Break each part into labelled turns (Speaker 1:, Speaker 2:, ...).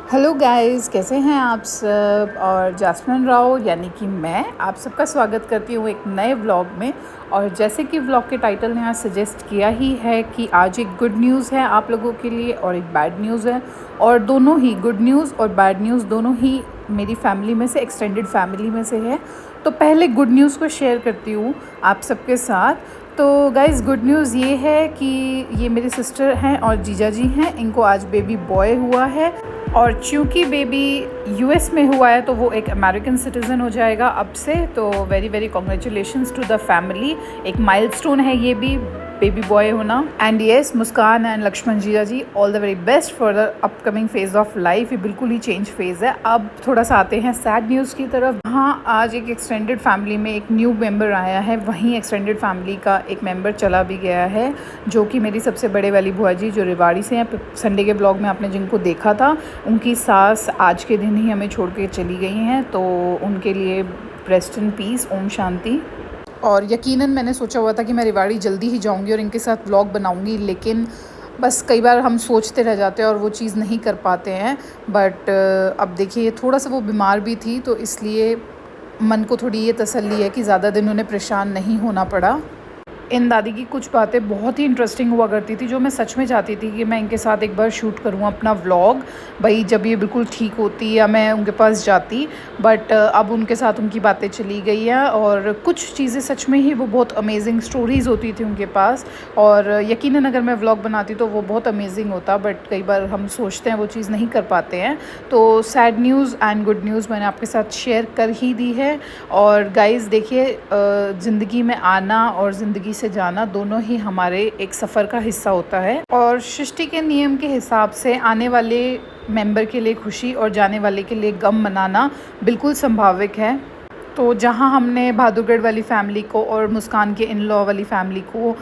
Speaker 1: Hello guys, कैसे हैं आप सब। और जासमिन राव यानी कि मैं आप सबका स्वागत करती हूँ एक नए व्लॉग में। और जैसे कि व्लॉग के टाइटल ने आज सजेस्ट किया ही है कि आज एक गुड न्यूज़ है आप लोगों के लिए और एक बैड न्यूज़ है। और दोनों ही गुड न्यूज़ और बैड न्यूज़ दोनों ही मेरी फैमिली में से, एक्सटेंडेड फैमिली में से है। तो पहले गुड न्यूज़ को शेयर करती हूँ आप सबके साथ। तो गाइज़, गुड न्यूज़ ये है कि ये मेरे सिस्टर हैं और जीजा जी हैं, इनको आज बेबी बॉय हुआ है। और चूँकि बेबी यूएस में हुआ है तो वो एक अमेरिकन सिटीज़न हो जाएगा अब से। तो very very congratulations to the family. एक माइलस्टोन है ये भी, बेबी बॉय होना। And yes, Muskan and Laxman जीजा ji, all the very best for the upcoming phase of life. ये बिल्कुल ही चेंज फेज़ है। अब थोड़ा सा आते हैं सैड न्यूज़ की तरफ। हाँ, आज एक एक्सटेंडेड फैमिली में एक न्यू मेंबर आया है। वहीं एक्सटेंडेड फैमिली का एक मेंबर चला भी गया है, जो कि मेरी सबसे बड़े वाली बुआ जी जो रेवाड़ी से हैं। संडे के ब्लॉग में आपने जिनको देखा था, उनकी सास आज के दिन ही हमें छोड़ के चली गई हैं। तो उनके लिए rest in peace, Om Shanti. और यकीनन मैंने सोचा हुआ था कि मैं रेवाड़ी जल्दी ही जाऊंगी और इनके साथ व्लॉग बनाऊंगी, लेकिन बस कई बार हम सोचते रह जाते हैं और वो चीज़ नहीं कर पाते हैं। बट अब देखिए, थोड़ा सा वो बीमार भी थी तो इसलिए मन को थोड़ी ये तसल्ली है कि ज़्यादा दिन उन्हें परेशान नहीं होना पड़ा। इन दादी की कुछ बातें बहुत ही इंटरेस्टिंग हुआ करती थी, जो मैं सच में चाहती थी कि मैं इनके साथ एक बार शूट करूँ अपना व्लॉग। भाई जब ये बिल्कुल ठीक होती या मैं उनके पास जाती। बट अब उनके साथ उनकी बातें चली गई हैं और कुछ चीज़ें सच में ही वो बहुत अमेजिंग स्टोरीज़ होती थी उनके पास। और यकीनन अगर मैं व्लॉग बनाती तो वो बहुत अमेजिंग होता, बट कई बार हम सोचते हैं वो चीज़ नहीं कर पाते हैं। तो sad news and good news मैंने आपके साथ शेयर कर ही दी है। और गाइज़ देखिए, ज़िंदगी में आना और ज़िंदगी से जाना दोनों ही हमारे एक सफ़र का हिस्सा होता है। और सृष्टि के नियम के हिसाब से आने वाले मेंबर के लिए खुशी और जाने वाले के लिए गम मनाना बिल्कुल संभाविक है। तो जहां हमने बहादुरगढ़ वाली फैमिली को और मुस्कान के इन लॉ वाली फैमिली को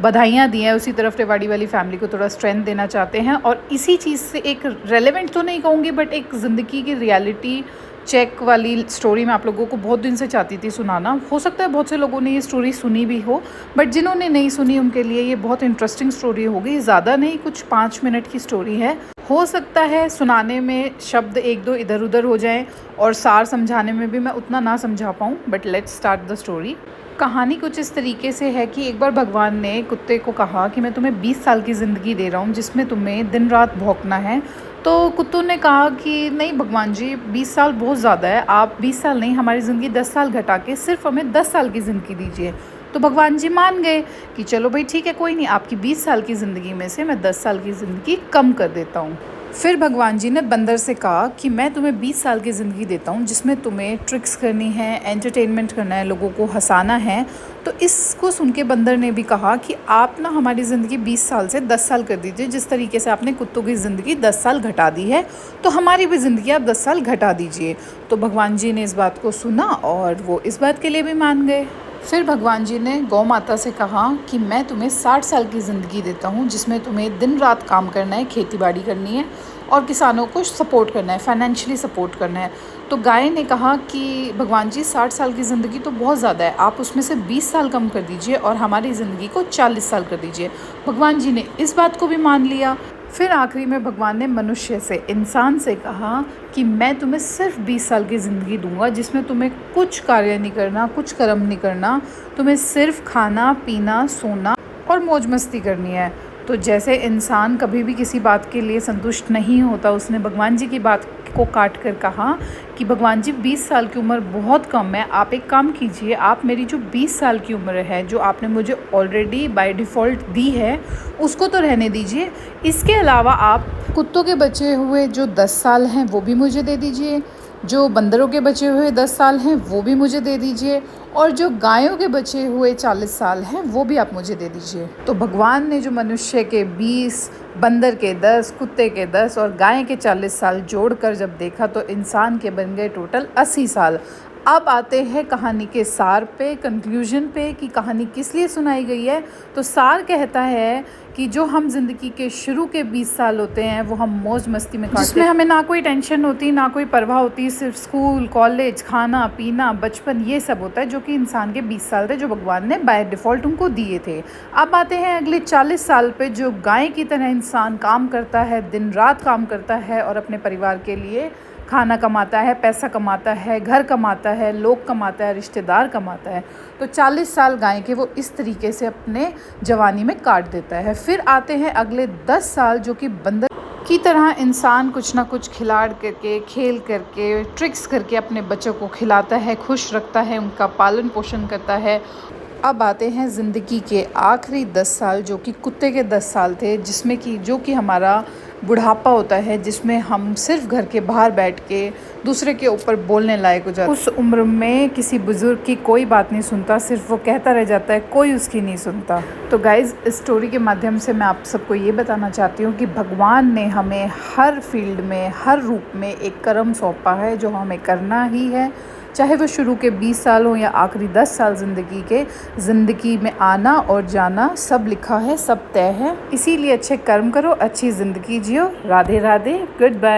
Speaker 1: बधाइयाँ दी हैं, उसी तरफ रेवाड़ी वाली फैमिली को थोड़ा स्ट्रेंथ देना चाहते हैं। और इसी चीज़ से एक रेलेवेंट तो नहीं कहूँगी, बट एक ज़िंदगी की रियलिटी चेक वाली स्टोरी मैं आप लोगों को बहुत दिन से चाहती थी सुनाना। हो सकता है बहुत से लोगों ने ये स्टोरी सुनी भी हो, बट जिन्होंने नहीं सुनी उनके लिए ये बहुत इंटरेस्टिंग स्टोरी होगी। ज़्यादा नहीं, कुछ 5 मिनट की स्टोरी है। हो सकता है सुनाने में शब्द एक दो इधर उधर हो जाएं और सार समझाने में भी मैं उतना ना समझा पाऊँ, but let's start the story. कहानी कुछ इस तरीके से है कि एक बार भगवान ने कुत्ते को कहा कि मैं तुम्हें 20 साल की ज़िंदगी दे रहा हूँ, जिसमें तुम्हें दिन रात भौंकना है। तो कुत्तों ने कहा कि नहीं भगवान जी, 20 साल बहुत ज़्यादा है, आप 20 साल नहीं, हमारी ज़िंदगी 10 साल घटा के सिर्फ हमें 10 साल की ज़िंदगी दीजिए। तो भगवान जी मान गए कि चलो भाई ठीक है, कोई नहीं, आपकी 20 साल की ज़िंदगी में से मैं 10 साल की ज़िंदगी कम कर देता हूँ। फिर भगवान जी ने बंदर से कहा कि मैं तुम्हें 20 साल की ज़िंदगी देता हूँ, जिसमें तुम्हें ट्रिक्स करनी है, एंटरटेनमेंट करना है, लोगों को हंसाना है। तो इसको सुन के बंदर ने भी कहा कि आप ना हमारी ज़िंदगी 20 साल से 10 साल कर दीजिए। जिस तरीके से आपने कुत्तों की ज़िंदगी 10 साल घटा दी है, तो हमारी भी ज़िंदगी आप 10 साल घटा दीजिए। तो भगवान जी ने इस बात को सुना और वो इस बात के लिए भी मान गए। फिर भगवान जी ने गौ माता से कहा कि मैं तुम्हें 60 साल की ज़िंदगी देता हूँ, जिसमें तुम्हें दिन रात काम करना है, खेती बाड़ी करनी है और किसानों को सपोर्ट करना है, फाइनेंशियली सपोर्ट करना है। तो गाय ने कहा कि भगवान जी 60 साल की ज़िंदगी तो बहुत ज़्यादा है, आप उसमें से 20 साल कम कर दीजिए और हमारी ज़िंदगी को 40 साल कर दीजिए। भगवान जी ने इस बात को भी मान लिया। फिर आखिरी में भगवान ने मनुष्य से, इंसान से कहा कि मैं तुम्हें सिर्फ 20 साल की ज़िंदगी दूंगा, जिसमें तुम्हें कुछ कार्य नहीं करना, कुछ कर्म नहीं करना, तुम्हें सिर्फ खाना पीना सोना और मौज मस्ती करनी है। तो जैसे इंसान कभी भी किसी बात के लिए संतुष्ट नहीं होता, उसने भगवान जी की बात को काट कर कहा कि भगवान जी 20 साल की उम्र बहुत कम है, आप एक काम कीजिए, आप मेरी जो 20 साल की उम्र है, जो आपने मुझे ऑलरेडी बाय डिफ़ॉल्ट दी है, उसको तो रहने दीजिए। इसके अलावा आप कुत्तों के बचे हुए जो 10 साल हैं वो भी मुझे दे दीजिए, जो बंदरों के बचे हुए 10 साल हैं वो भी मुझे दे दीजिए, और जो गायों के बचे हुए 40 साल हैं वो भी आप मुझे दे दीजिए। तो भगवान ने जो मनुष्य के 20, बंदर के 10, कुत्ते के 10 और गाय के 40 साल जोड़कर जब देखा तो इंसान के बन गए टोटल 80 साल। अब आते हैं कहानी के सार पे, कंक्लूजन पे कि कहानी किस लिए सुनाई गई है। तो सार कहता है कि जो हम ज़िंदगी के शुरू के 20 साल होते हैं वो हम मौज मस्ती में काटते, जिसमें हमें ना कोई टेंशन होती, ना कोई परवाह होती, सिर्फ स्कूल, कॉलेज, खाना पीना, बचपन, ये सब होता है, जो कि इंसान के 20 साल थे जो भगवान ने बाय डिफ़ॉल्ट उनको दिए थे। अब आते हैं अगले 40 साल पे, जो गाय की तरह इंसान काम करता है, दिन रात काम करता है और अपने परिवार के लिए खाना कमाता है, पैसा कमाता है, घर कमाता है, लोग कमाता है, रिश्तेदार कमाता है। तो 40 साल गाय के वो इस तरीके से अपने जवानी में काट देता है। फिर आते हैं अगले 10 साल, जो कि बंदर की तरह इंसान कुछ ना कुछ खिलाड़ करके, खेल करके, ट्रिक्स करके अपने बच्चों को खिलाता है, खुश रखता है, उनका पालन पोषण करता है। अब आते हैं ज़िंदगी के आखिरी 10 साल, जो कि कुत्ते के 10 साल थे, जिसमें कि जो कि हमारा बुढ़ापा होता है, जिसमें हम सिर्फ घर के बाहर बैठ के दूसरे के ऊपर बोलने लायक हो जाते हैं। उस उम्र में किसी बुज़ुर्ग की कोई बात नहीं सुनता, सिर्फ वो कहता रह जाता है, कोई उसकी नहीं सुनता। तो गाइज़, इस स्टोरी के माध्यम से मैं आप सबको ये बताना चाहती हूँ कि भगवान ने हमें हर फील्ड में, हर रूप में एक कर्म सौंपा है जो हमें करना ही है, चाहे वो शुरू के 20 साल हो या आखिरी 10 साल ज़िंदगी के। ज़िंदगी में आना और जाना सब लिखा है, सब तय है। इसीलिए अच्छे कर्म करो, अच्छी ज़िंदगी जियो। Radhe Radhe, good bye.